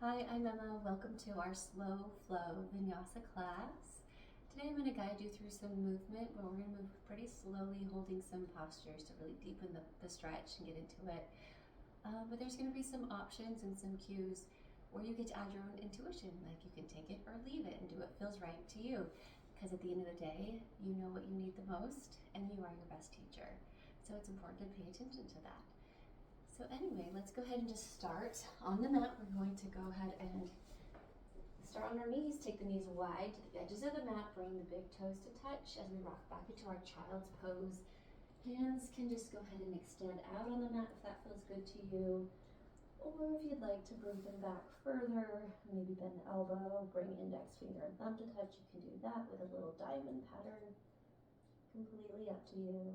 Hi, I'm Emma. Welcome to our slow flow Vinyasa class. Today I'm going to guide you through some movement where we're going to move pretty slowly, holding some postures to really deepen the stretch and get into it. But there's going to be some options and some cues where you get to add your own intuition, like you can take it or leave it and do what feels right to you. Because at the end of the day, you know what you need the most and you are your best teacher. So it's important to pay attention to that. So anyway, let's go ahead and just start. On the mat, we're going to go ahead and start on our knees. Take the knees wide to the edges of the mat. Bring the big toes to touch as we rock back into our child's pose. Hands can just go ahead and extend out on the mat if that feels good to you. Or if you'd like to bring them back further, maybe bend the elbow, bring index finger and thumb to touch. You can do that with a little diamond pattern. Completely up to you.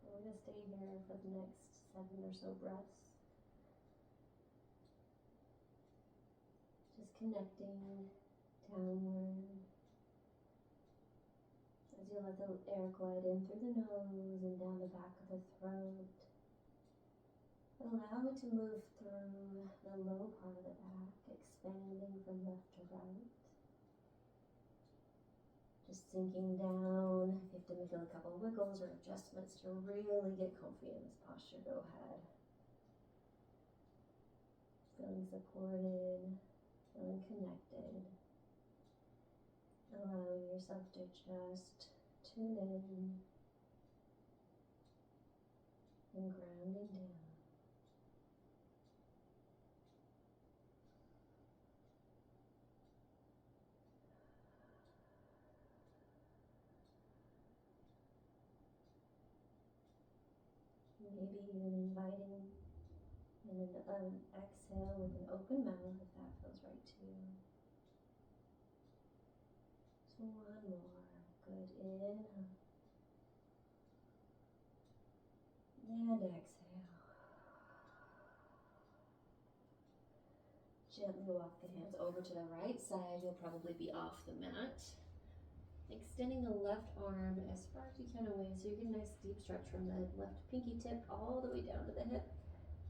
We're going to stay here for the next 7 or so breaths. Just connecting downward as you let the air glide in through the nose and down the back of the throat. Allow it to move through the low part of the back, expanding from left to right. Just sinking down. If you have to make a couple of wiggles or adjustments to really get comfy in this posture, go ahead. Feeling supported, feeling connected. Allowing yourself to just tune in and grounding down. Maybe even inviting an exhale with an open mouth if that feels right to you. So one more. Good. Inhale. And exhale. Gently walk the hands over to the right side. You'll probably be off the mat. Extending the left arm as far as you can away so you get a nice deep stretch from the left pinky tip all the way down to the hip.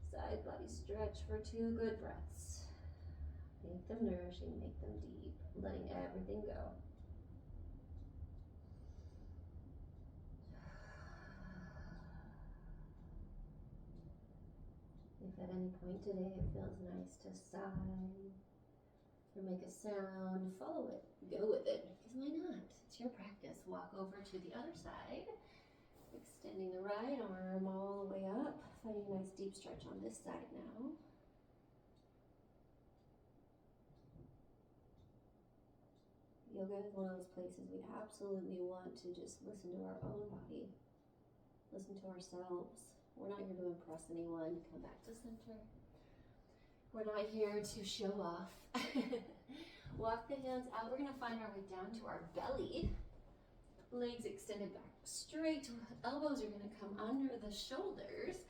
Side body stretch for 2 good breaths. Make them nourishing, make them deep, letting everything go. If at any point today it feels nice to sigh or make a sound, follow it, go with it, because why not? It's your practice. Walk over to the other side, extending the right arm all the way up, finding a nice deep stretch on this side now. Yoga is one of those places we absolutely want to just listen to our own body, listen to ourselves. We're not here to impress anyone. Come back to center. We're not here to show off. Walk the hands out. We're going to find our way down to our belly. Legs extended back straight. Elbows are going to come under the shoulders.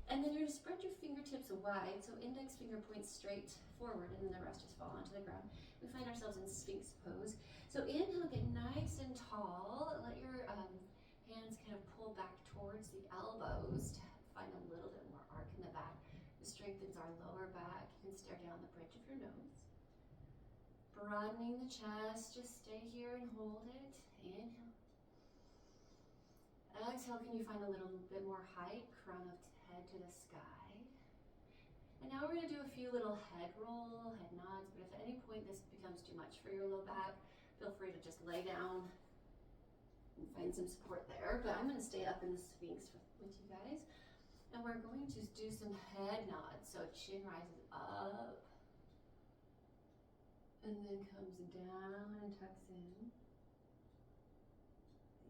And then you're going to spread your fingertips wide. So index finger points straight forward and then the rest just fall onto the ground. We find ourselves in Sphinx pose. So inhale, get nice and tall. Let your hands kind of pull back towards the elbows to find a little bit more arc in the back. This strengthens our lower back. You can stare down the bridge of your nose. Broadening the chest, just stay here and hold it. Inhale. Exhale, can you find a little bit more height, crown of head to the sky. And now we're going to do a few little head roll, head nods, but if at any point this becomes too much for your low back, feel free to just lay down and find some support there. But I'm going to stay up in the Sphinx with you guys. And we're going to do some head nods. So chin rises up and then comes down and tucks in.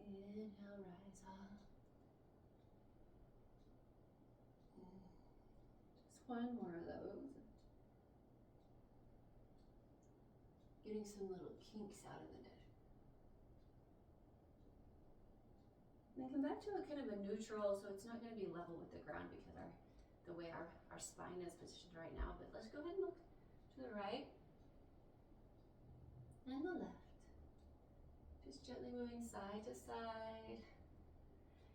Inhale, rise up. Just one more of those. Getting some little kinks out of the neck. And then come back to a kind of a neutral, so it's not going to be level with the ground because the way our spine is positioned right now. But let's go ahead and look to the right and the left. Just gently moving side to side.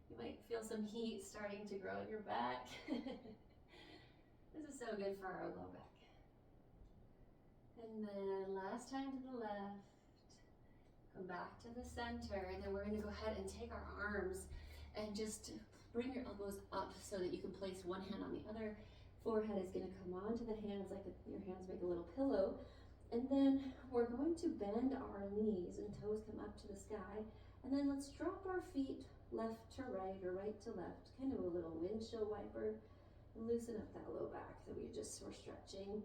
You might feel some heat starting to grow in your back. This is so good for our low back. And then last time to the left. Come back to the center, and then we're going to go ahead and take our arms and just bring your elbows up so that you can place one hand on the other. Forehead is going to come onto the hands like your hands make a little pillow. And then we're going to bend our knees and toes come up to the sky. And then let's drop our feet left to right or right to left, kind of a little windshield wiper. Loosen up that low back that we're stretching.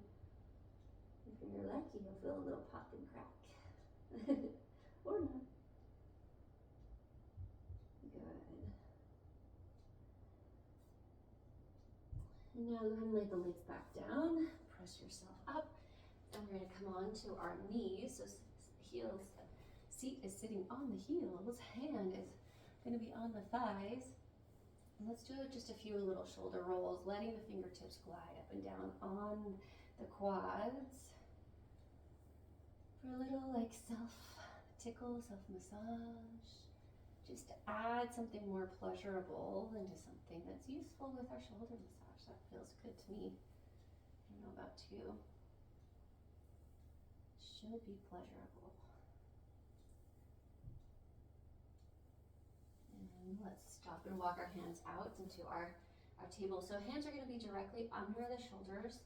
If you're lucky, you'll feel a little pop and crack. Or not. Good. And now go ahead and lay the legs back down. Press yourself up. And we're going to come on to our knees. So heels, seat is sitting on the heels. Hand is going to be on the thighs. And let's do just a few little shoulder rolls, letting the fingertips glide up and down on the quads. For a little like self-tickle, self-massage. Just to add something more pleasurable into something that's useful with our shoulder massage. That feels good to me. I don't know about you. Should be pleasurable. And let's stop and walk our hands out into our table. So hands are going to be directly under the shoulders,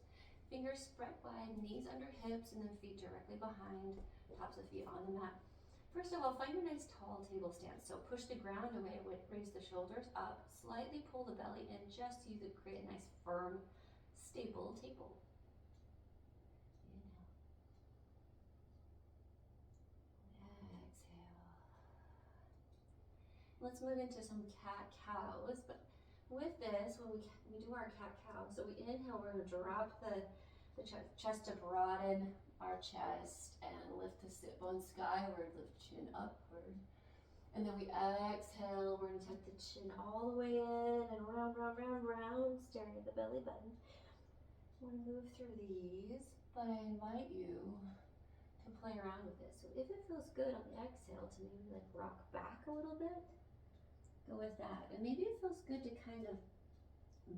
fingers spread wide, knees under hips, and then feet directly behind, tops of feet on the mat. First of all, find a nice tall table stance. So push the ground away, raise the shoulders up, slightly pull the belly in just so you can create a nice firm, stable table. Let's move into some cat-cows, but with this, when we do our cat-cow, so we inhale, we're going to drop the chest to broaden our chest and lift the sit bone skyward, lift chin upward. And then we exhale, we're going to tuck the chin all the way in and round, round, round, round, staring at the belly button. We're going to move through these, but I invite you to play around with this. So if it feels good on the exhale to maybe like rock back a little bit, go with that. And maybe it feels good to kind of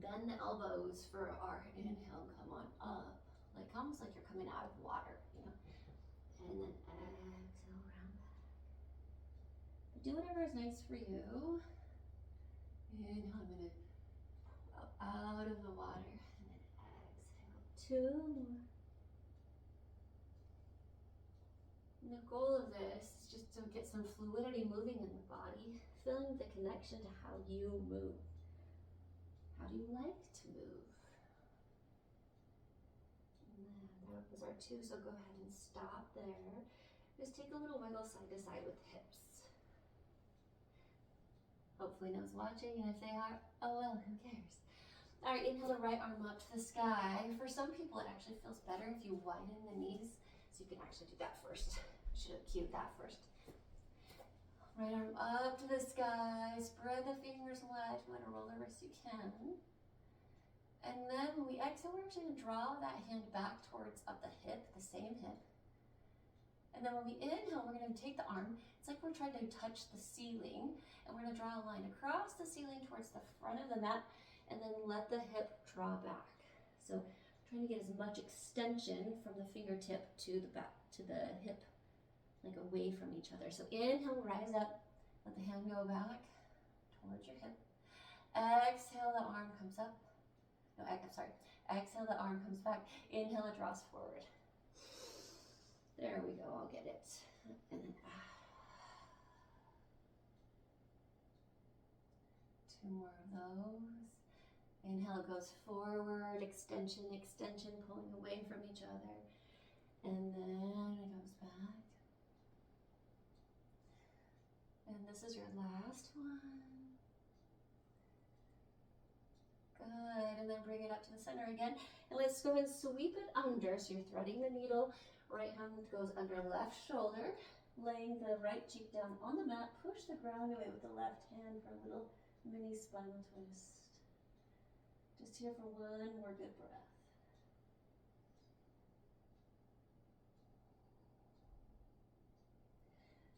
bend the elbows for our inhale, come on up, like almost like you're coming out of water, you know. And then exhale, round back. Do whatever is nice for you. Inhale, I'm going to pull out of the water, and then exhale, 2 more. And the goal of this is just to get some fluidity moving in the body, feeling the connection to how you move. How do you like to move? And then that was our 2, so go ahead and stop there. Just take a little wiggle side to side with the hips. Hopefully no one's watching, and if they are, oh well, who cares? All right, inhale the right arm up to the sky. For some people, it actually feels better if you widen the knees, so you can actually do that first. I should have cued that first. Right arm up to the sky, spread the fingers wide, you want to roll the wrists you can. And then when we exhale, we're actually going to draw that hand back towards up the hip, the same hip. And then when we inhale, we're going to take the arm, it's like we're trying to touch the ceiling, and we're going to draw a line across the ceiling towards the front of the mat, and then let the hip draw back. So trying to get as much extension from the fingertip to the back, to the hip, like away from each other. So inhale, rise up, let the hand go back towards your hip. Exhale, the arm comes up. No, sorry. Exhale, the arm comes back. Inhale, it draws forward. There we go, I'll get it. And then 2 more of those. Inhale, it goes forward, extension, extension, pulling away from each other. And then it goes back. And this is your last one. Good, and then bring it up to the center again. And let's go and sweep it under. So you're threading the needle. Right hand goes under left shoulder. Laying the right cheek down on the mat. Push the ground away with the left hand for a little mini spinal twist. Just here for one more good breath.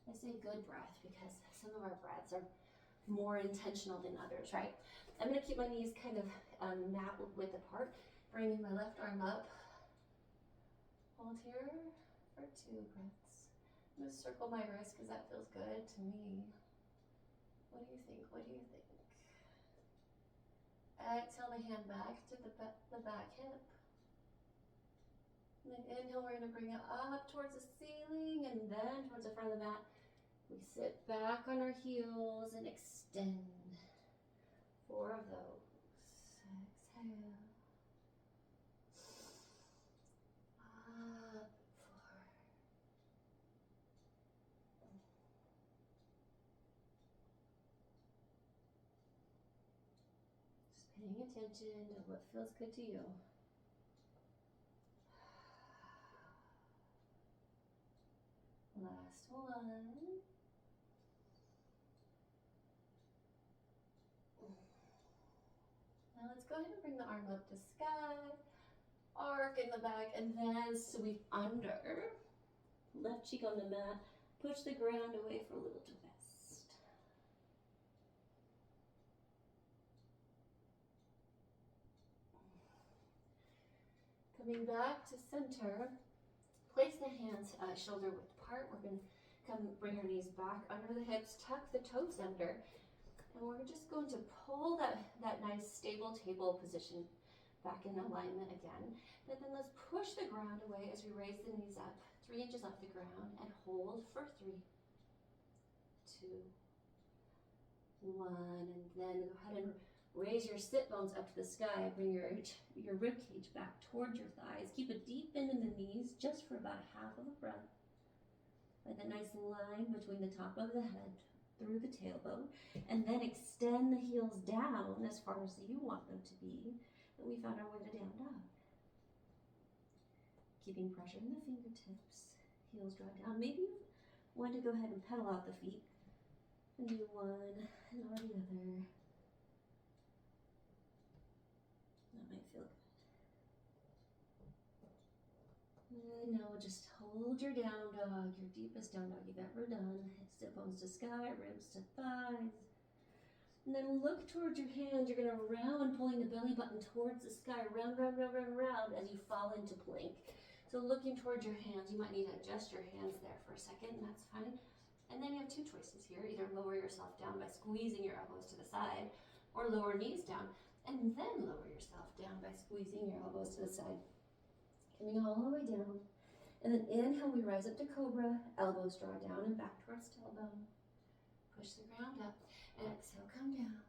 I say good breath because some of our breaths are more intentional than others, right? I'm going to keep my knees kind of mat width apart, bringing my left arm up, hold hold here for 2 breaths. I'm going to circle my wrist because that feels good to me. What do you think? What do you think? Exhale the hand back to the back hip. And then inhale, we're going to bring it up towards the ceiling and then towards the front of the mat. We sit back on our heels and extend. 4 of those. Exhale. Up. 4. Just paying attention to what feels good to you. Last one. Now let's go ahead and bring the arm up to sky. Arc in the back and then sweep under. Left cheek on the mat. Push the ground away for a little twist. Coming back to center. Place the hands shoulder width apart. We're going to come bring our knees back under the hips. Tuck the toes under. And we're just going to pull that nice stable table position back in alignment again. But then let's push the ground away as we raise the knees up 3 inches off the ground and hold for 3, 2, 1. And then go ahead and raise your sit bones up to the sky. Bring your rib cage back towards your thighs. Keep a deep bend in the knees just for about half of a breath. Like a nice line between the top of the head through the tailbone, and then extend the heels down as far as you want them to be. And we found our way to down dog. Keeping pressure in the fingertips, heels draw down. Maybe you want to go ahead and pedal out the feet and do one and or the other. That might feel good. And now just hold your down dog, your deepest down dog you've ever done. Sit bones to sky, ribs to thighs. And then look towards your hands. You're going to round, pulling the belly button towards the sky. Round, round, round, round, round as you fall into plank. So looking towards your hands, you might need to adjust your hands there for a second, and that's fine. And then you have 2 choices here. Either lower yourself down by squeezing your elbows to the side, or lower knees down, and then lower yourself down by squeezing your elbows to the side. Coming all the way down. And then inhale, we rise up to cobra, elbows draw down and back towards tailbone. Push the ground up. Exhale, come down.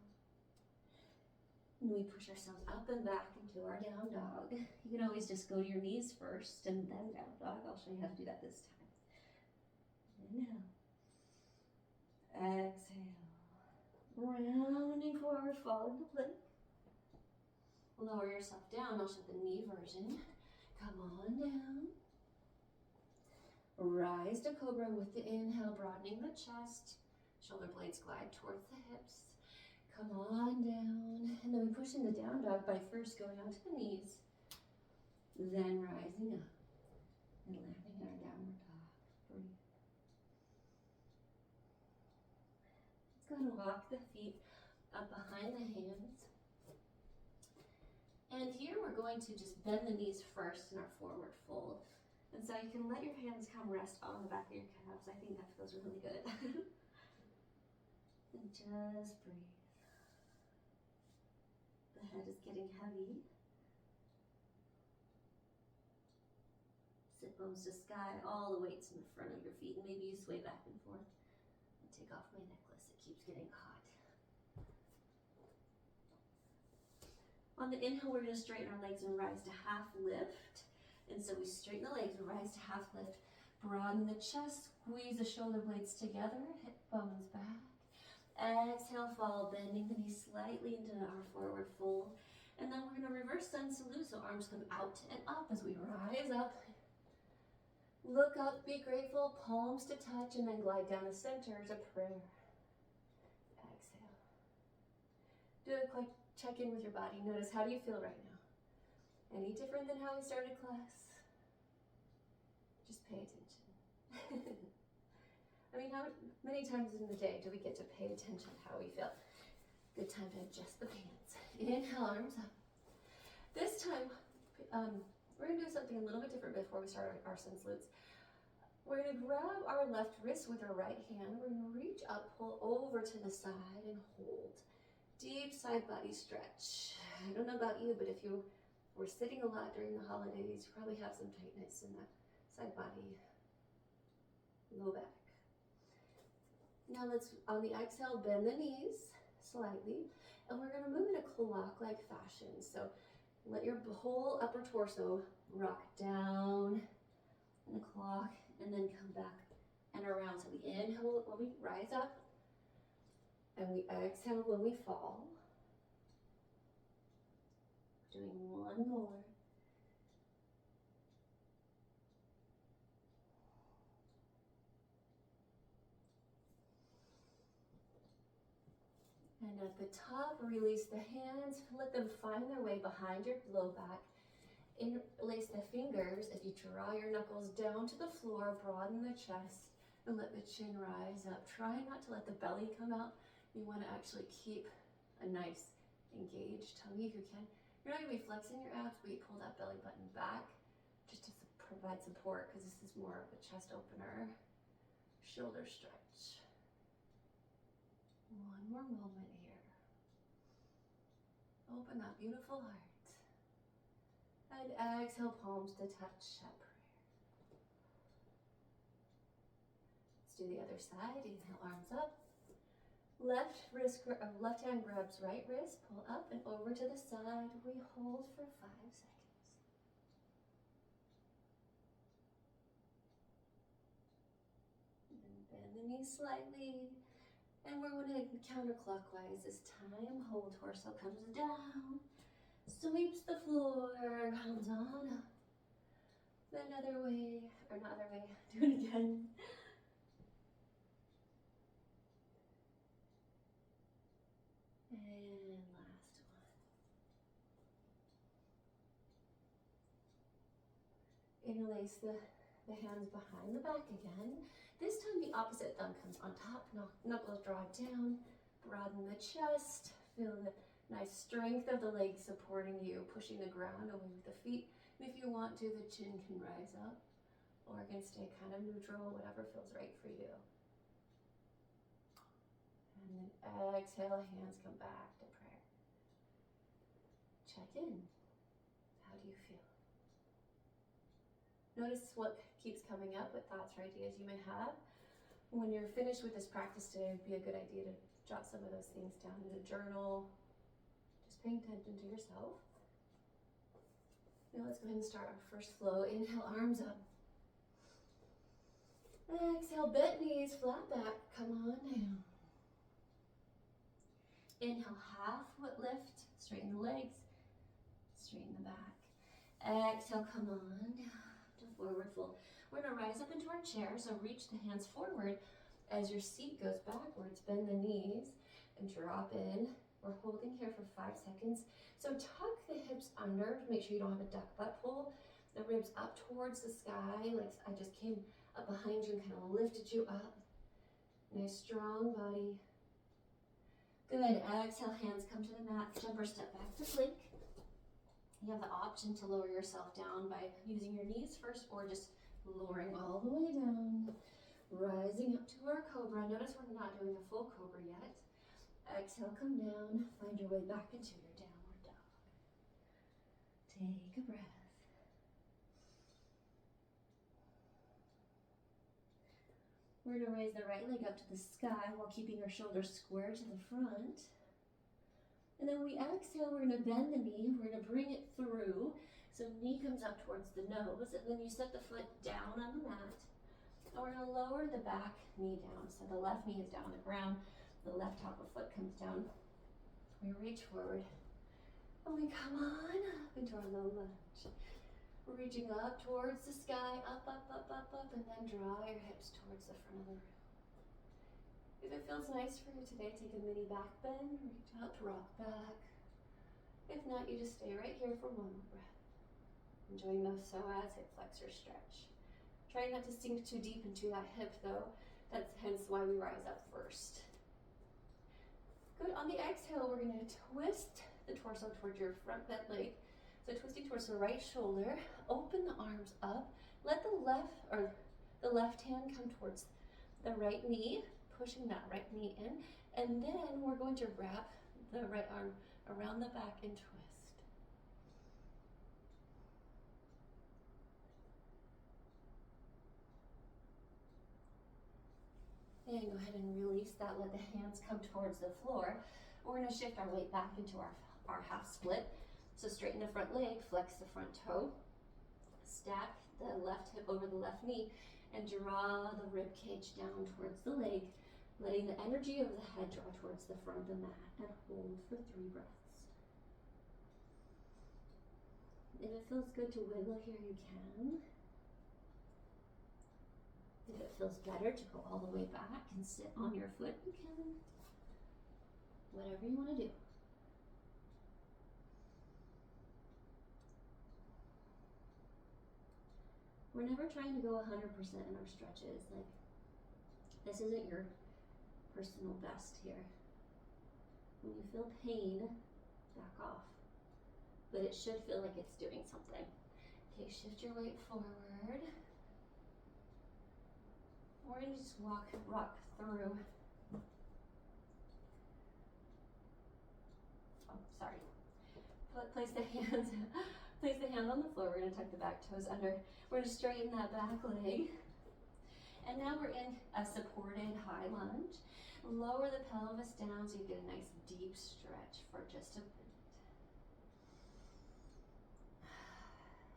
And we push ourselves up and back into our down dog. You can always just go to your knees first and then down dog. I'll show you how to do that this time. Inhale. Exhale. Rounding forward, fall into plank. Lower yourself down. I'll show the knee version. Come on down. Rise to cobra with the inhale, broadening the chest. Shoulder blades glide towards the hips. Come on down. And then we push into down dog by first going onto the knees, then rising up and landing in our downward dog. Breathe. Let's go and walk the feet up behind the hands. And here we're going to just bend the knees first in our forward fold. And so you can let your hands come rest on the back of your calves. I think that feels really good. And just breathe. The head is getting heavy. Sit bones to sky, all the weights in the front of your feet. And maybe you sway back and forth. And take off my necklace, it keeps getting caught. On the inhale, we're going to straighten our legs and rise to half lift. And so we straighten the legs, rise to half lift, broaden the chest, squeeze the shoulder blades together, hip bones back. Exhale, fall, bending the knees slightly into our forward fold. And then we're going to reverse sun salute, so arms come out and up as we rise up. Look up, be grateful, palms to touch, and then glide down the center to prayer. Exhale. Do a quick check-in with your body. Notice, how do you feel right now? Any different than how we started class? Just pay attention. I mean, how many times in the day do we get to pay attention to how we feel? Good time to adjust the pants. Inhale, arms up. This time, We're gonna do something a little bit different before we start our arms and glutes. We're gonna grab our left wrist with our right hand. We're gonna reach up, pull over to the side and hold. Deep side body stretch. I don't know about you, but if you were sitting a lot during the holidays, you probably have some tightness in that side body, low back. Now let's, on the exhale, bend the knees slightly, and we're gonna move in a clock-like fashion. So let your whole upper torso rock down in a clock, and then come back and around. So we inhale when we rise up, and we exhale when we fall. Doing one more. And at the top, release the hands, let them find their way behind your low back. Interlace the fingers as you draw your knuckles down to the floor, broaden the chest, and let the chin rise up. Try not to let the belly come out. You want to actually keep a nice engaged tummy if you can. You're not going to be flexing your abs, but you pull that belly button back just to provide support, because this is more of a chest opener. Shoulder stretch. One more moment here. Open that beautiful heart. And exhale, palms to touch at prayer. Let's do the other side. Inhale, arms up. Left hand grabs right wrist, pull up and over to the side. We hold for 5 seconds. And bend the knees slightly. And we're going to counterclockwise this time. Whole torso comes down, sweeps the floor, comes on up. Another way, or not other way, do it again. And last one. Interlace the hands behind the back again. This time the opposite thumb comes on top, knuckles draw down, broaden the chest, feel the nice strength of the legs supporting you, pushing the ground away with the feet. And if you want to, the chin can rise up, or it can stay kind of neutral, whatever feels right for you. And then exhale, hands come back to prayer. Check in. How do you feel? Notice what keeps coming up, what thoughts or ideas you may have. When you're finished with this practice today, it would be a good idea to jot some of those things down in a journal. Just paying attention to yourself. Now let's go ahead and start our first flow. Inhale, arms up. Exhale, bent knees, flat back. Come on down. Inhale, half foot lift. Straighten the legs. Straighten the back. Exhale, come on down. Forward fold. We're going to rise up into our chair, so reach the hands forward as your seat goes backwards. Bend the knees and drop in. We're holding here for 5 seconds. So tuck the hips under to make sure you don't have a duck butt pull. The ribs up towards the sky, like I just came up behind you and kind of lifted you up. Nice strong body. Good. Exhale, hands come to the mat. Jump or step back to plank. You have the option to lower yourself down by using your knees first, or just lowering all the way down, rising up to our cobra. Notice we're not doing a full cobra yet. Exhale, come down, find your way back into your downward dog. Take a breath. We're going to raise the right leg up to the sky while keeping our shoulders square to the front. And then when we exhale, we're going to bend the knee. We're going to bring it through. So knee comes up towards the nose, and then you set the foot down on the mat. And we're going to lower the back knee down. So the left knee is down on the ground. The left top of foot comes down. We reach forward. And we come on up into our low lunge. We're reaching up towards the sky, up, up, up, up, up, and then draw your hips towards the front of the room. If it feels nice for you today, take a mini back bend, reach out, rock back. If not, you just stay right here for one more breath. Enjoying the psoas, hip flexor stretch. Try not to sink too deep into that hip though. That's hence why we rise up first. Good, on the exhale, we're gonna twist the torso towards your front bent leg. So twisting towards the right shoulder, open the arms up, let the left hand come towards the right knee, pushing that right knee in, and then we're going to wrap the right arm around the back and twist. And go ahead and release that, let the hands come towards the floor. We're gonna shift our weight back into our half split. So straighten the front leg, flex the front toe, stack the left hip over the left knee, and draw the rib cage down towards the leg, letting the energy of the head draw towards the front of the mat, and hold for 3 breaths. If it feels good to wiggle here, you can. If it feels better to go all the way back and sit on your foot, you can. Whatever you want to do. We're never trying to go 100% in our stretches. Like, this isn't your personal best here. When you feel pain, back off. But it should feel like it's doing something. Okay, shift your weight forward. We're gonna just rock through. Oh, sorry. Place the hands on the floor. We're gonna tuck the back toes under. We're gonna straighten that back leg. And now we're in a supported high lunge. Lower the pelvis down so you get a nice deep stretch for just a minute.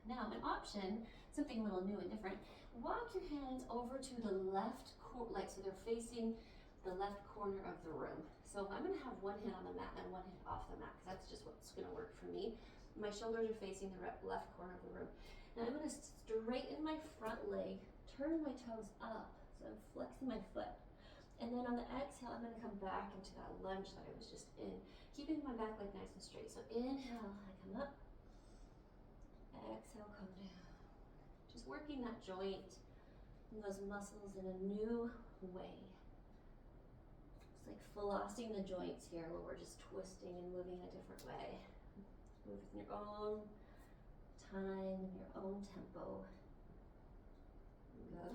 Now, an option, something a little new and different, walk your hands over to the left corner, so they're facing the left corner of the room. So I'm gonna have one hand on the mat and one hand off the mat, because that's just what's gonna work for me. My shoulders are facing the left corner of the room. Now I'm gonna straighten my front leg, turn my toes up, so I'm flexing my foot. And then on the exhale, I'm gonna come back into that lunge that I was just in, keeping my back leg nice and straight. So inhale, I come up. Exhale, come down. Just working that joint and those muscles in a new way. It's like flossing the joints here, where we're just twisting and moving a different way. Move in your own time, in your own tempo.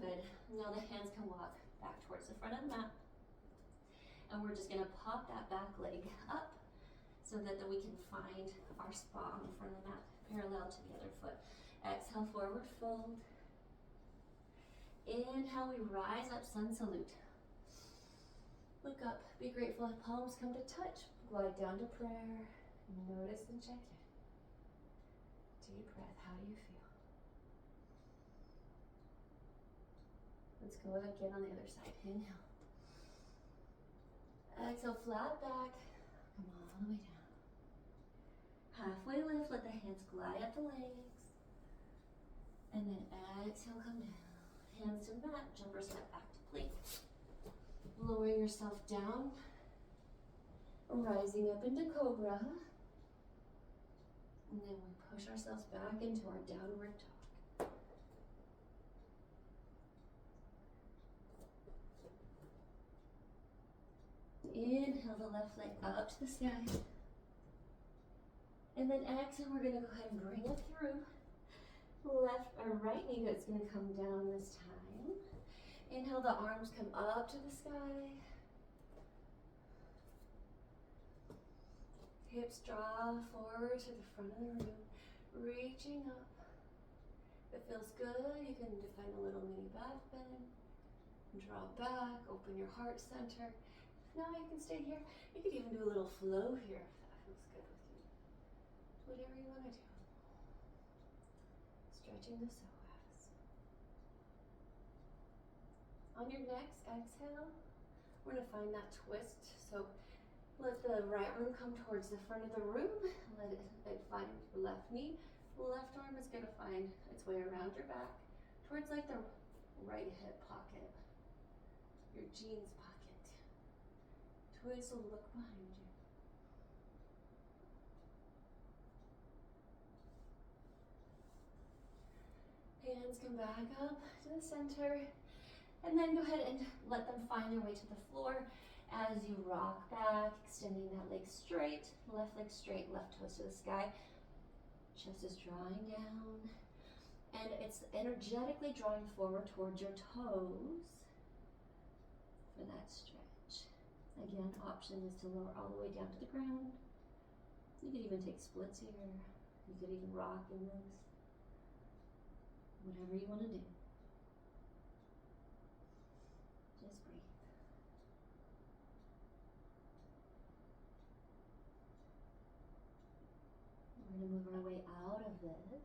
Good. Now the hands can walk back towards the front of the mat. And we're just gonna pop that back leg up so that we can find our spot on the front of the mat, parallel to the other foot. Exhale, forward fold. Inhale, we rise up, sun salute. Look up, be grateful, palms come to touch. Glide down to prayer. Notice and check in. Deep breath, how do you feel? Let's go again on the other side. Inhale. Exhale, flat back. Come all the way down. Halfway lift, let the hands glide up the legs. And then exhale, come down. Hands to mat, jumper step back to plank. Lowering yourself down. Rising up into cobra. And then we push ourselves back into our downward dog. Inhale the left leg up to the sky. And then exhale, we're gonna go ahead and bring it through. Left or right knee is gonna come down this time. Inhale, the arms come up to the sky. Hips draw forward to the front of the room, reaching up. If it feels good, you can define a little mini back bend. Draw back, open your heart center. Now you can stay here. You could even do a little flow here if that feels good with you. Whatever you want to do. Stretching the psoas. On your next exhale, we're going to find that twist. So let the right arm come towards the front of the room. Let it find your left knee. The left arm is going to find its way around your back towards like the right hip pocket, your jeans pocket. Twist will look behind you. Hands come back up to the center. And then go ahead and let them find their way to the floor as you rock back, extending that leg straight, left toes to the sky. Chest is drawing down, and it's energetically drawing forward towards your toes for that stretch. Again, option is to lower all the way down to the ground. You could even take splits here. You could even rock in this. Whatever you want to do. Just breathe. We're going to move our way out of this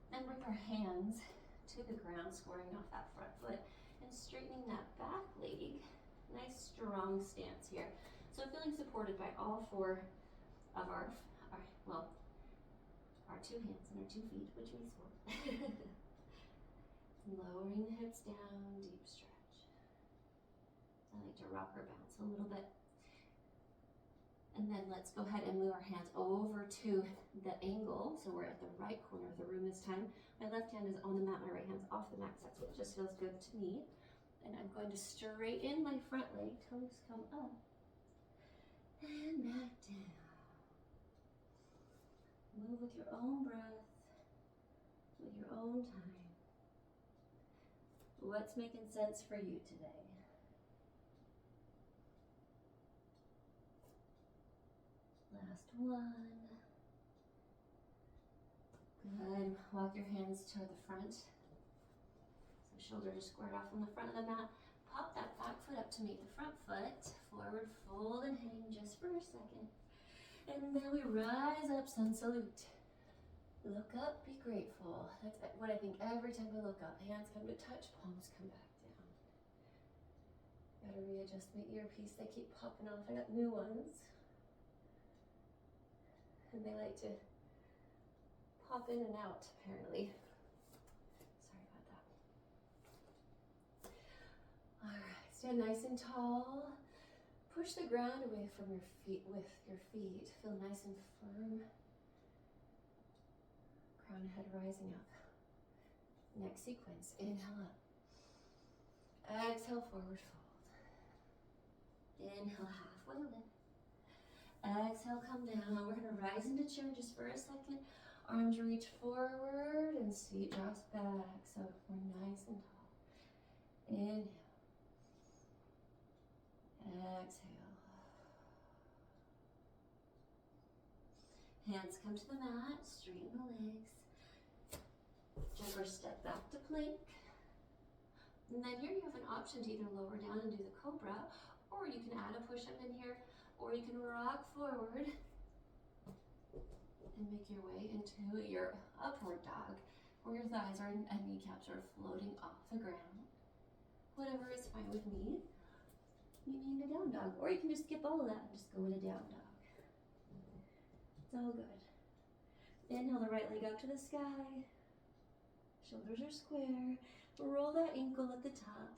and bring our hands to the ground, squaring off that front foot and straightening that back leg. Nice strong stance here. So feeling supported by all four of our two hands and our 2 feet, which means 4. Lowering the hips down, deep stretch. I like to rock or bounce a little bit. And then let's go ahead and move our hands over to the angle. So we're at the right corner of the room this time. My left hand is on the mat, my right hand's off the mat, so that's what just feels good to me. And I'm going to straighten my front leg, toes come up, and back down. Move with your own breath, with your own time. What's making sense for you today? Last one. Good. Walk your hands toward the front. So shoulders are squared off on the front of the mat. Pop that back foot up to meet the front foot. Forward fold and hang just for a second. And then we rise up, sun salute. Look up, be grateful. That's what I think every time we look up. Hands come to touch, palms come back down. Gotta readjust my earpiece. They keep popping off. I got new ones. And they like to pop in and out, apparently. Sorry about that. All right, stand nice and tall. Push the ground away from your feet with your feet. Feel nice and firm. Crown head rising up. Next sequence, inhale up. Exhale, forward fold. Inhale, halfway lift. Exhale, come down. We're going to rise into chair just for a second. Arms reach forward and seat drops back. So we're nice and tall. Inhale. Exhale. Hands come to the mat, straighten the legs. Jump or step back to plank. And then here you have an option to either lower down and do the cobra, or you can add a push-up in here, or you can rock forward and make your way into your upward dog, where your thighs and kneecaps are floating off the ground. Whatever is fine with me. You mean a down dog, or you can just skip all of that and just go in a down dog. It's all good. Inhale the right leg up to the sky. Shoulders are square. Roll that ankle at the top.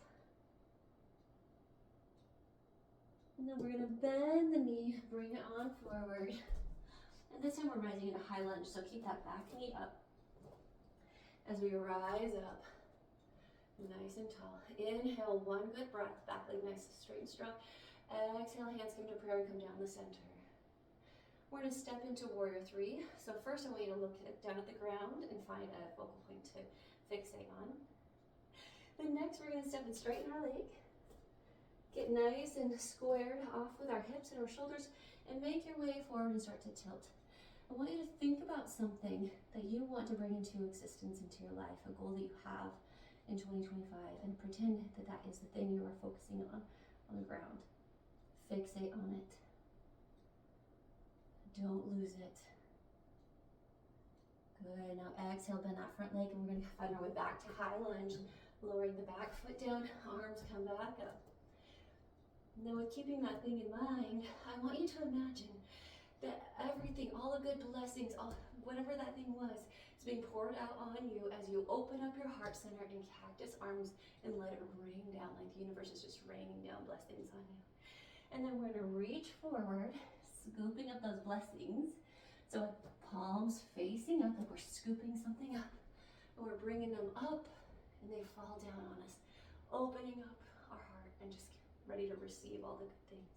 And then we're going to bend the knee, bring it on forward. And this time we're rising into high lunge, so keep that back knee up as we rise up. Nice and tall. Inhale, one good breath. Back leg nice, straight and strong. Exhale, hands come to prayer and come down the center. We're going to step into warrior 3. So first I want you to look down at the ground and find a focal point to fixate on. Then next we're going to step and straighten our leg. Get nice and squared off with our hips and our shoulders and make your way forward and start to tilt. I want you to think about something that you want to bring into existence, into your life, a goal that you have in 2025, and pretend that that is the thing you are focusing on the ground. Fixate on it. Don't lose it. Good. Now exhale, bend that front leg, and we're going to find our way back to high lunge, lowering the back foot down, arms come back up. Now with keeping that thing in mind, I want you to imagine that everything, all the good blessings, whatever that thing was, is being poured out on you as you open up your heart center and cactus arms and let it rain down, like the universe is just raining down blessings on you. And then we're going to reach forward, scooping up those blessings. So palms facing up, like we're scooping something up. And we're bringing them up, and they fall down on us, opening up our heart and just ready to receive all the good things.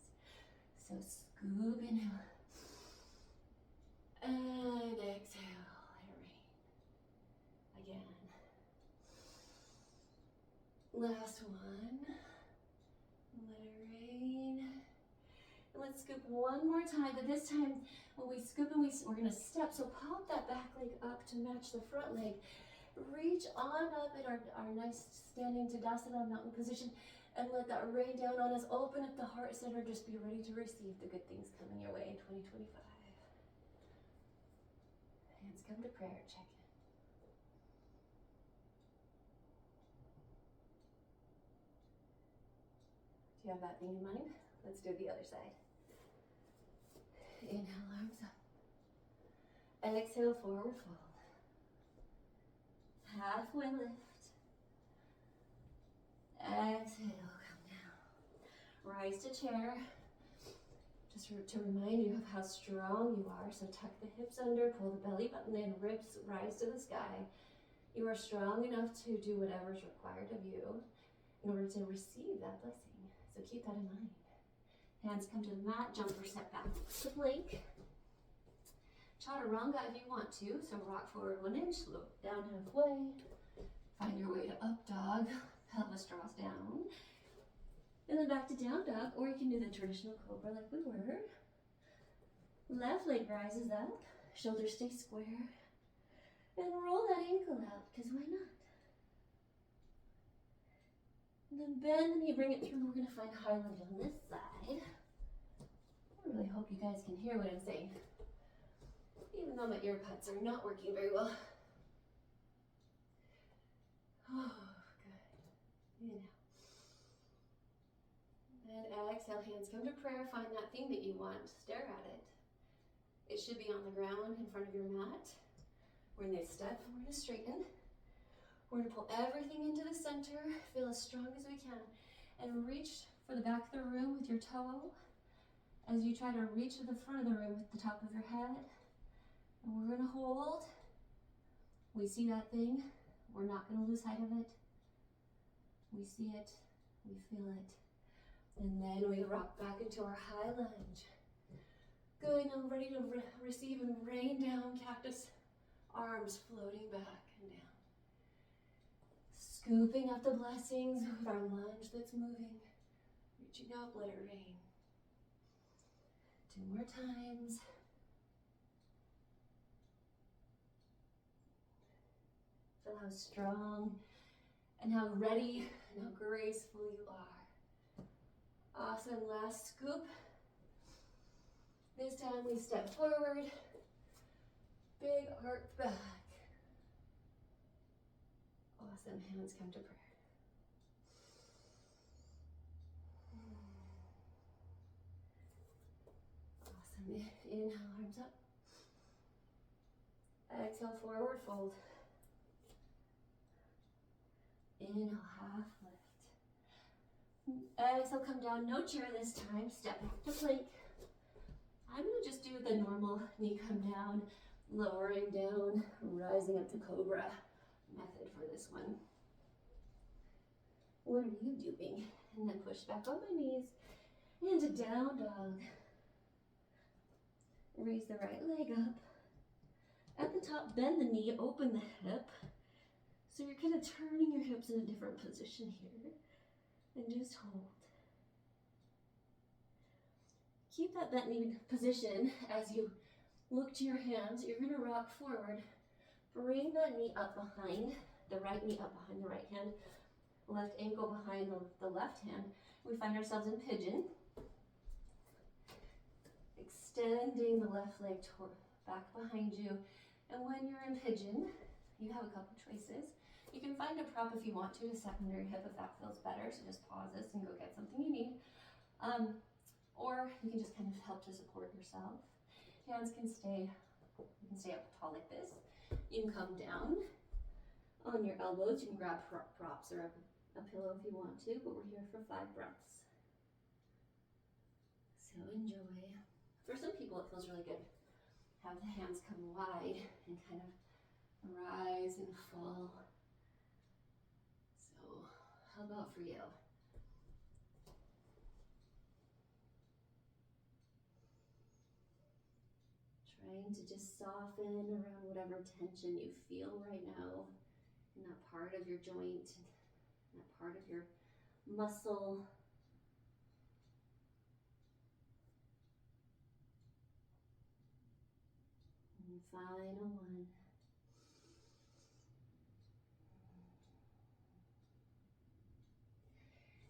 So scoop, inhale. And exhale, let it rain. Again. Last one. Let it rain. And let's scoop one more time, but this time when we scoop and we're gonna step, so pop that back leg up to match the front leg. Reach on up in our nice standing Tadasana mountain position and let that rain down on us. Open up the heart center, just be ready to receive the good things coming your way in 2025. Hands come to prayer, check in. Do you have that thing in mind? Let's do the other side. Inhale, arms up. Exhale, forward fold. Halfway lift. Exhale, come down. Rise to chair. Just to remind you of how strong you are. So tuck the hips under, pull the belly button in, ribs rise to the sky. You are strong enough to do whatever is required of you in order to receive that blessing. So keep that in mind. Hands come to the mat, jump or step back to plank. Chaturanga if you want to, so rock forward 1 inch, look down halfway. Find your way to up dog, pelvis draws down. And then back to down dog, or you can do the traditional cobra like we were. Left leg rises up, shoulders stay square. And roll that ankle out, because why not? And then bend the knee, bring it through. We're going to find highland on this side. I really hope you guys can hear what I'm saying, even though my ear pods are not working very well. Oh, good. Inhale. And exhale, hands come to prayer. Find that thing that you want. Stare at it. It should be on the ground in front of your mat. We're going to step, we're going to straighten. We're going to pull everything into the center. Feel as strong as we can. And reach for the back of the room with your toe as you try to reach to the front of the room with the top of your head. And we're going to hold. We see that thing. We're not going to lose sight of it. We see it. We feel it. And then we rock back into our high lunge. Good, now ready to receive and rain down cactus. Arms floating back and down. Scooping up the blessings with our lunge that's moving. Reaching up, let it rain. 2 more times. Feel how strong and how ready and how graceful you are. Awesome, last scoop. This time we step forward, big arc back. Awesome, hands come to prayer. Awesome, inhale, arms up. Exhale, forward fold. Inhale, half lift. Exhale, come down, no chair this time. Step back to plank. I'm going to just do the normal knee come down, lowering down, rising up to cobra method for this one. What are you doing? And then push back on my knees into down dog. Raise the right leg up. At the top, bend the knee, open the hip. So you're kind of turning your hips in a different position here. And just hold. Keep that bent knee position as you look to your hands. You're going to rock forward. Bring that knee up behind, the right knee up behind the right hand, left ankle behind the left hand. We find ourselves in pigeon. Extending the left leg back behind you. And when you're in pigeon, you have a couple choices. You can find a prop if you want to set under your hip if that feels better. So just pause this and go get something you need. Or you can just kind of help to support yourself. Hands can stay, you can stay up tall like this. You can come down on your elbows. You can grab props or a pillow if you want to, but we're here for 5 breaths. So enjoy. For some people, it feels really good. Have the hands come wide and kind of rise and fall. So how about for you? Trying to just soften around whatever tension you feel right now in that part of your joint, in that part of your muscle. And final one.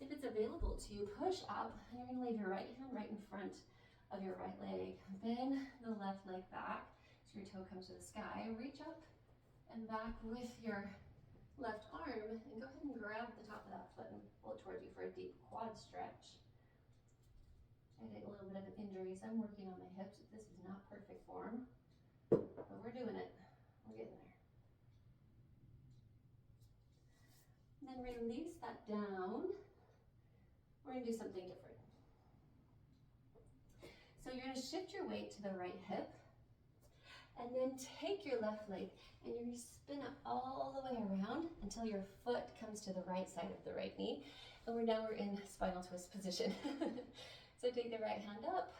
If it's available to you, push up, and you're gonna leave your right hand right in front of your right leg. Bend the left leg back so your toe comes to the sky. Reach up and back with your left arm, and go ahead and grab the top of that foot and pull it towards you for a deep quad stretch. I had a little bit of an injury, so I'm working on my hips. This is not perfect form, but we're doing it. We're getting there. And then release that down. We're gonna do something different. So you're gonna shift your weight to the right hip, and then take your left leg, and you're gonna spin it all the way around until your foot comes to the right side of the right knee. And we're in spinal twist position. So take the right hand up,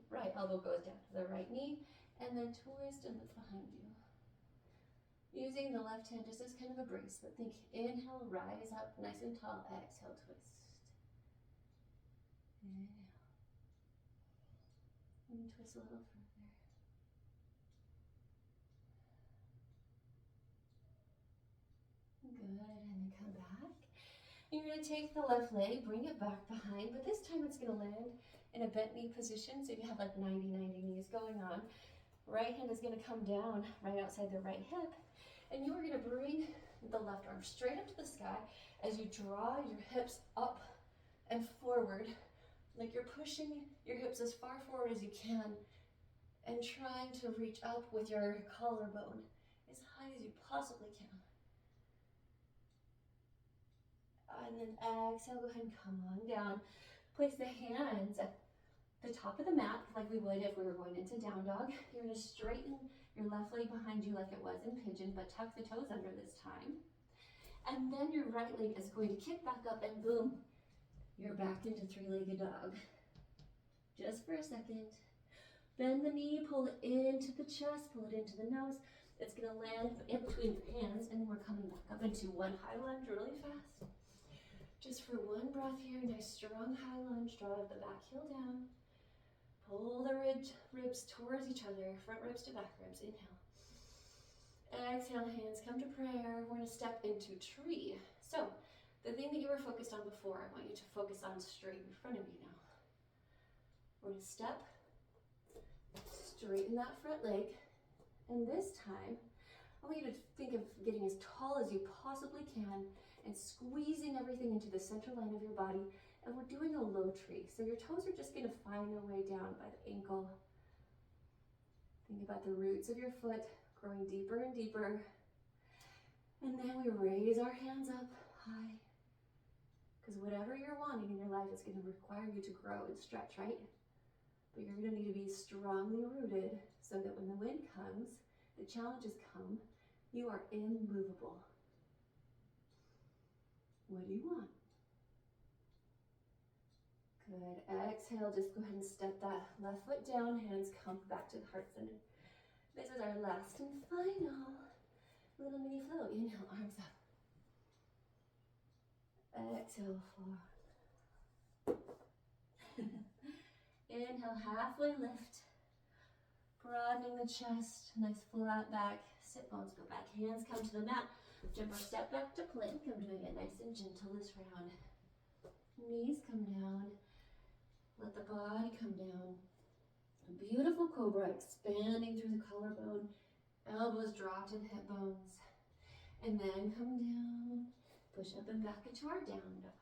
right elbow goes down to the right knee, and then twist and look behind you. Using the left hand just as kind of a brace, but think inhale, rise up nice and tall, exhale, twist. Inhale. And twist a little further. Good, and then come back. And you're gonna take the left leg, bring it back behind, but this time it's gonna land in a bent knee position, so you have like 90-90 knees going on. Right hand is gonna come down right outside the right hip, and you are gonna bring the left arm straight up to the sky as you draw your hips up and forward, like you're pushing your hips as far forward as you can and trying to reach up with your collarbone as high as you possibly can. And then exhale, go ahead and come on down. Place the hands at the top of the mat like we would if we were going into down dog. You're gonna straighten your left leg behind you like it was in pigeon, but tuck the toes under this time. And then your right leg is going to kick back up, and boom, you're back into three-legged dog. Just for a second. Bend the knee, pull it into the chest, pull it into the nose. It's gonna land in between your hands, and we're coming back up into one high lunge really fast. Just for one breath here, nice strong high lunge, draw the back heel down. Pull the ribs towards each other, front ribs to back ribs, inhale. Exhale, hands come to prayer. We're gonna step into tree. So, the thing that you were focused on before, I want you to focus on straight in front of you now. We're gonna step, straighten that front leg, and this time, I want you to think of getting as tall as you possibly can and squeezing everything into the center line of your body. And we're doing a low tree. So your toes are just gonna find their way down by the ankle. Think about the roots of your foot growing deeper and deeper. And then we raise our hands up high. Because whatever you're wanting in your life is gonna require you to grow and stretch, right? But you're gonna need to be strongly rooted so that when the wind comes, the challenges come, you are immovable. What do you want? Good. Exhale, just go ahead and step that left foot down, hands come back to the heart center. This is our last and final little mini flow. Inhale, arms up. Exhale, forward. Inhale, halfway lift. Broadening the chest, nice flat back. Sit bones go back, hands come to the mat. Jump or step back to plank. I'm doing it nice and gentle this round. Knees come down. Let the body come down. A beautiful cobra, expanding through the collarbone. Elbows drop to the hip bones. And then come down. Push up and back into our down dog.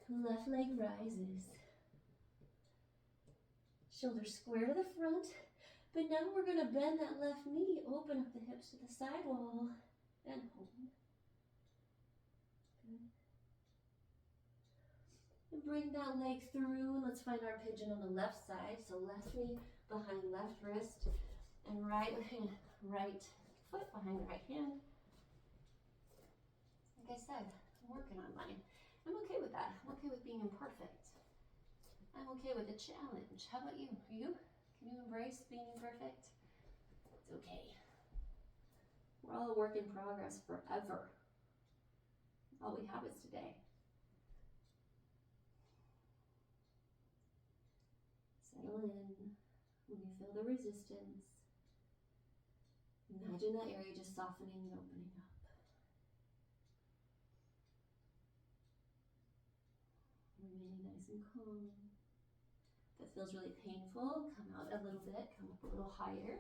Left leg rises. Shoulders square to the front. But now we're going to bend that left knee. Open up the hips to the side wall. And hold. Good. And bring that leg through. Let's find our pigeon on the left side. So left knee behind left wrist. And right foot behind right hand. Like I said, I'm working on mine. I'm okay with that. I'm okay with being imperfect. I'm okay with a challenge. How about you? Are you Can you embrace being imperfect? It's okay. We're all a work in progress forever. All we have is today. Settle in. When you feel the resistance, imagine that area just softening and opening up. Remaining nice and calm. If it feels really painful, come out a little bit, come up a little higher.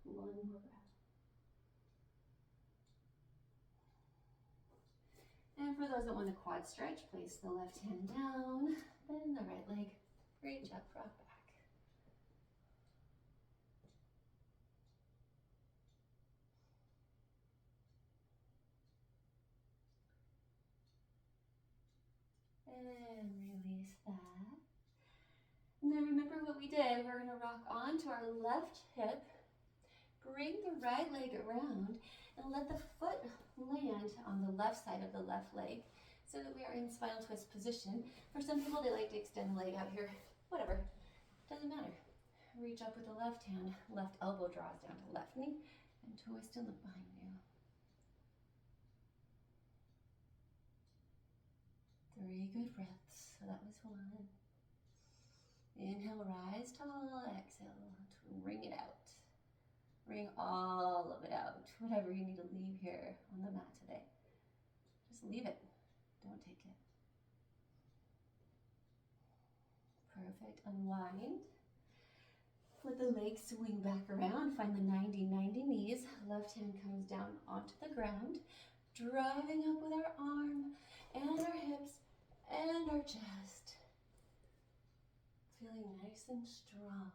One more breath. And for those that want a quad stretch, place the left hand down, bend the right leg, reach up, rock back. And release that. And then remember what we did. We're gonna rock onto our left hip, bring the right leg around, and let the foot land on the left side of the left leg so that we are in spinal twist position. For some people, they like to extend the leg out here. Whatever, doesn't matter. Reach up with the left hand, left elbow draws down to left knee, and twist and look behind you. 3 good breaths. So that was 1. Inhale, rise tall. Exhale, wring it out. Wring all of it out. Whatever you need to leave here on the mat today. Just leave it. Don't take it. Perfect. Unwind. Let the legs swing back around. Find the 90-90 knees. Left hand comes down onto the ground. Driving up with our arm and our hips and our chest. Feeling nice and strong.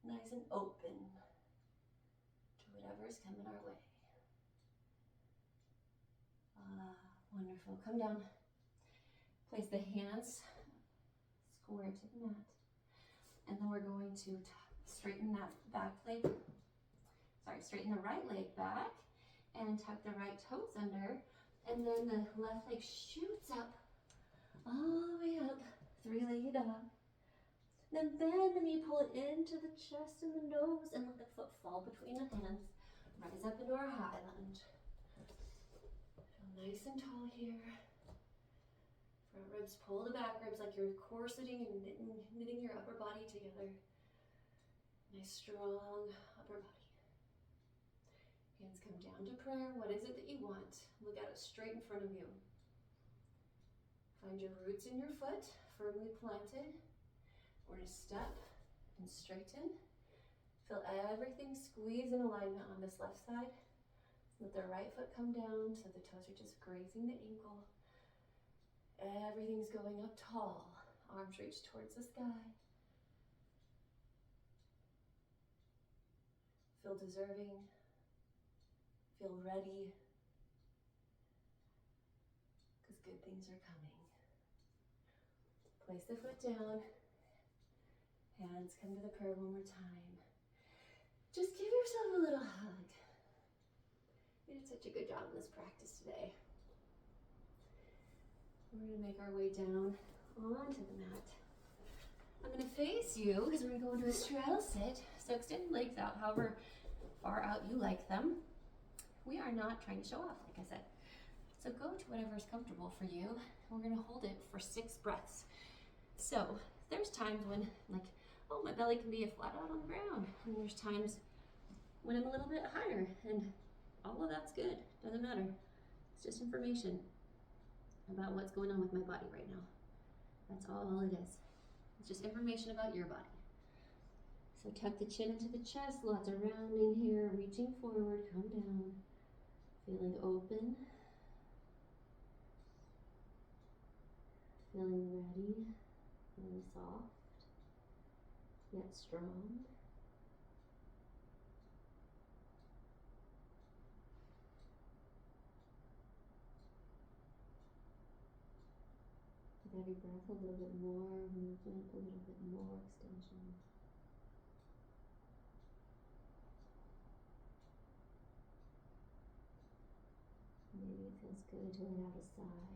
Nice and open to whatever's coming our way. Wonderful. Come down. Place the hands square to the mat. And then we're going to straighten that straighten the right leg back and tuck the right toes under. And then the left leg shoots up, all the way up, 3-legged dog. Then bend the knee, pull it into the chest and the nose, and let the foot fall between the hands. Rise up into our high lunge. Feel nice and tall here. Front ribs pull the back ribs like you're corseting and knitting your upper body together. Nice strong upper body. Hands come down to prayer. What is it that you want? Look at it straight in front of you. Find your roots in your foot, firmly planted. We're going to step and straighten. Feel everything squeeze in alignment on this left side. Let the right foot come down so the toes are just grazing the ankle. Everything's going up tall. Arms reach towards the sky. Feel deserving. Feel ready. Because good things are coming. Place the foot down. Hands come to the prayer one more time. Just give yourself a little hug. You did such a good job in this practice today. We're going to make our way down onto the mat. I'm going to face you because we're going to go into a straddle sit. So extend your legs out however far out you like them. We are not trying to show off, like I said. So go to whatever is comfortable for you. We're going to hold it for 6 breaths. So there's times when, like, oh, my belly can be flat out on the ground. And there's times when I'm a little bit higher, and all of that's good. Doesn't matter. It's just information about what's going on with my body right now. That's all it is. It's just information about your body. So tuck the chin into the chest, lots of rounding here, reaching forward, come down, feeling open, feeling ready, feeling soft, yet strong. With every breath, a little bit more movement, a little bit more extension. Maybe it feels good to let out a sigh.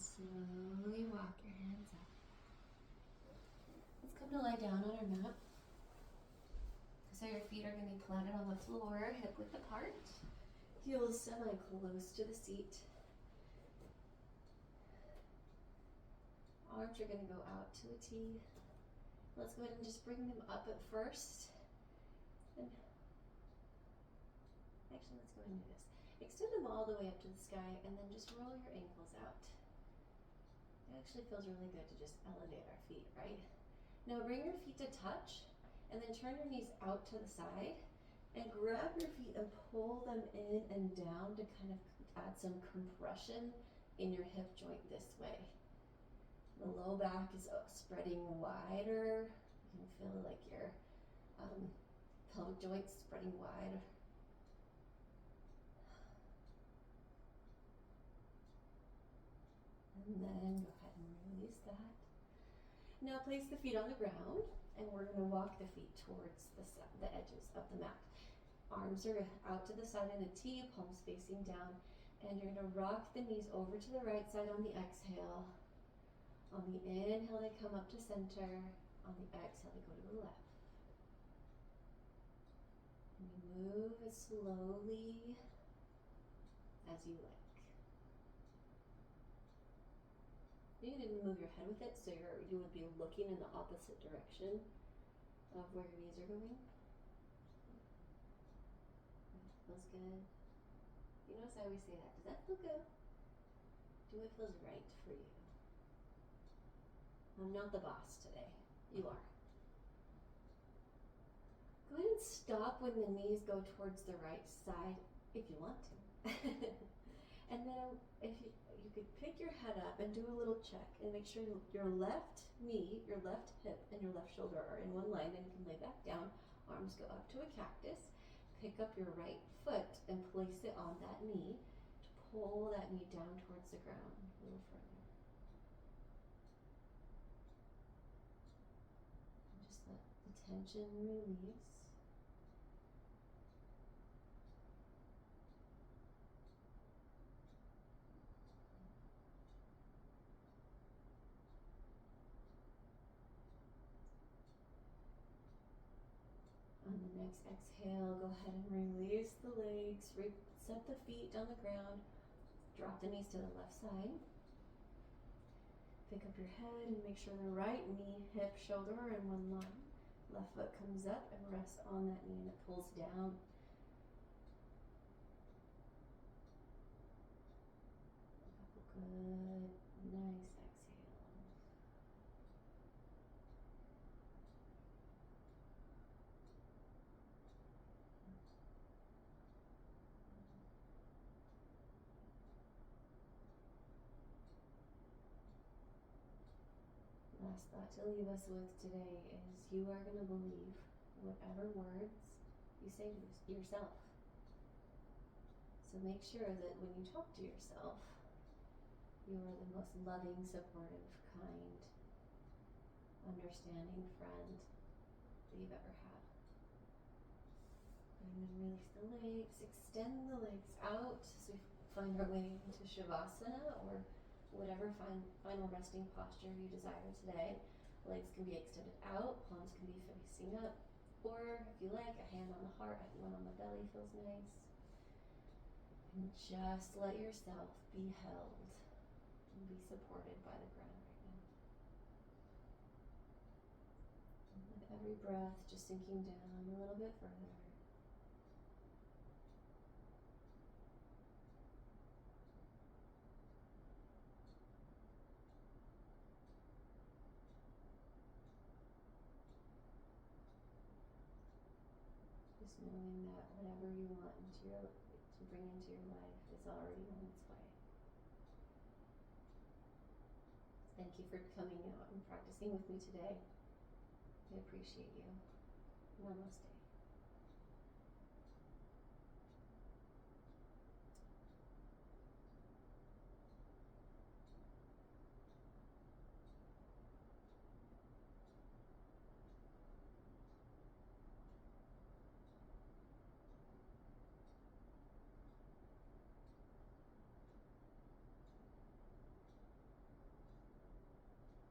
slowly walk your hands up. Let's come to lie down on our mat. So your feet are going to be planted on the floor, hip width apart. Heels semi-close to the seat. Arms are going to go out to a T. Let's go ahead and just bring them up at first. And actually, let's go ahead and do this. Extend them all the way up to the sky and then just roll your ankles out. It actually feels really good to just elevate our feet, right? Now bring your feet to touch and then turn your knees out to the side and grab your feet and pull them in and down to kind of add some compression in your hip joint this way. The low back is spreading wider. You can feel like your pelvic joints spreading wide. And then go ahead and release that. Now place the feet on the ground and we're going to walk the feet towards the edges of the mat. Arms are out to the side in a T, palms facing down, and you're going to rock the knees over to the right side on the exhale. On the inhale, they come up to center. On the exhale, they go to the left. And you move as slowly as you like. You didn't move your head with it, so you would be looking in the opposite direction of where your knees are going. Feels good. You notice I always say that. Does that feel good? Do what feels right for you. I'm not the boss today. You are. Go ahead and stop when the knees go towards the right side if you want to. And then if you could pick your head up and do a little check and make sure your left knee, your left hip, and your left shoulder are in one line, and you can lay back down. Arms go up to a cactus. Pick up your right foot and place it on that knee to pull that knee down towards the ground a little further. And just let the tension release. On the next exhale, go ahead and release the legs, set the feet on the ground, drop the knees to the left side. Pick up your head and make sure the right knee, hip, shoulder are in one line. Left foot comes up and rests on that knee and it pulls down. A couple good, nice exhales. Last thought to leave us with today is you are going to believe whatever words you say to yourself. So make sure that when you talk to yourself, you are the most loving, supportive, kind, understanding friend that you've ever had. And then release the legs, extend the legs out as we find our way into Shavasana or whatever final resting posture you desire today. Legs can be extended out, palms can be facing up, or if you like, a hand on the heart, one on the belly feels nice. And just let yourself be held and be supported by the ground right now. And with every breath, just sinking down a little bit further. Just knowing that whatever you want to bring into your life is already on its way. Thank you for coming out and practicing with me today. I appreciate you. Namaste.